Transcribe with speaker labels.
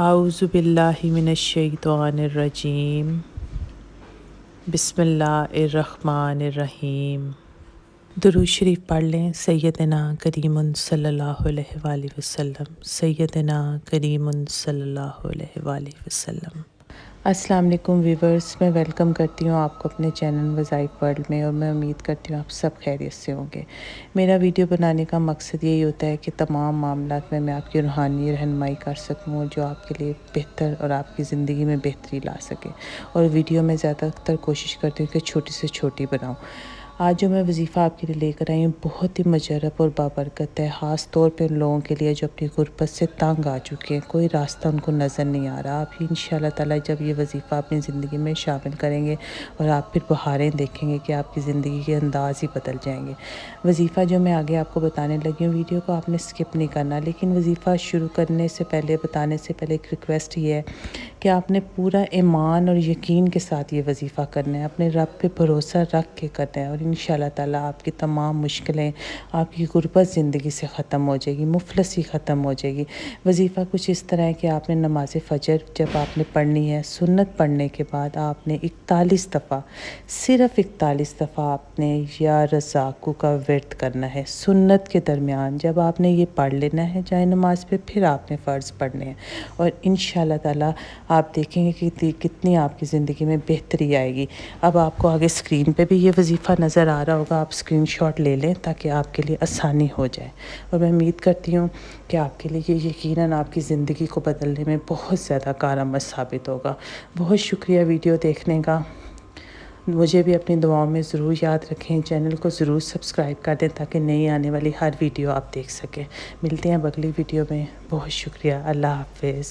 Speaker 1: اعوذ باللہ من الشیطان الرجیم بسم اللہ الرحمن الرحیم۔ درود شریف پڑھ لیں۔ سیدنا کریم صلی اللہ علیہ وآلہ وسلم، سیدنا کریم صلی اللہ علیہ وآلہ وسلم۔ السلام علیکم ویورز، میں ویلکم کرتی ہوں آپ کو اپنے چینل وظائف ورلڈ میں، اور میں امید کرتی ہوں آپ سب خیریت سے ہوں گے۔ میرا ویڈیو بنانے کا مقصد یہی ہوتا ہے کہ تمام معاملات میں آپ کی روحانی رہنمائی کر سکوں، جو آپ کے لیے بہتر اور آپ کی زندگی میں بہتری لا سکے، اور ویڈیو میں زیادہ تر کوشش کرتی ہوں کہ چھوٹی سے چھوٹی بناؤں۔ آج جو میں وظیفہ آپ کے لیے لے کر آئی ہوں بہت ہی مجرب اور بابرکت ہے، خاص طور پہ ان لوگوں کے لیے جو اپنی غربت سے تنگ آ چکے ہیں، کوئی راستہ ان کو نظر نہیں آ رہا۔ آپ انشاءاللہ تعالیٰ جب یہ وظیفہ اپنی زندگی میں شامل کریں گے اور آپ پھر بہاریں دیکھیں گے کہ آپ کی زندگی کے انداز ہی بدل جائیں گے۔ وظیفہ جو میں آگے آپ کو بتانے لگی ہوں، ویڈیو کو آپ نے سکپ نہیں کرنا، لیکن وظیفہ شروع کرنے سے پہلے، بتانے سے پہلے ایک ریکویسٹ یہ ہے کہ آپ نے پورا ایمان اور یقین کے ساتھ یہ وظیفہ کرنا ہے، اپنے رب پہ بھروسہ رکھ کے کرنا ہے، اور انشاءاللہ تعالیٰ آپ کی تمام مشکلیں، آپ کی غربت زندگی سے ختم ہو جائے گی، مفلسی ختم ہو جائے گی۔ وظیفہ کچھ اس طرح ہے کہ آپ نے نماز فجر جب آپ نے پڑھنی ہے، سنت پڑھنے کے بعد آپ نے 41 دفعہ، صرف 41 دفعہ آپ نے یا رزاقو کا ورد کرنا ہے سنت کے درمیان۔ جب آپ نے یہ پڑھ لینا ہے جائے نماز پہ، پھر آپ نے فرض پڑھنے ہیں، اور انشاءاللہ تعالیٰ آپ دیکھیں گے کہ کتنی آپ کی زندگی میں بہتری آئے گی۔ اب آپ کو آگے اسکرین پہ بھی یہ وظیفہ نظر آ رہا ہوگا، آپ اسکرین شاٹ لے لیں تاکہ آپ کے لیے آسانی ہو جائے، اور میں امید کرتی ہوں کہ آپ کے لیے یہ یقیناً آپ کی زندگی کو بدلنے میں بہت زیادہ کارآمد ثابت ہوگا۔ بہت شکریہ ویڈیو دیکھنے کا۔ مجھے بھی اپنی دعاؤں میں ضرور یاد رکھیں، چینل کو ضرور سبسکرائب کر دیں تاکہ نئی آنے والی ہر ویڈیو آپ دیکھ سکیں۔ ملتے ہیں اگلی ویڈیو میں، بہت شکریہ، اللہ حافظ۔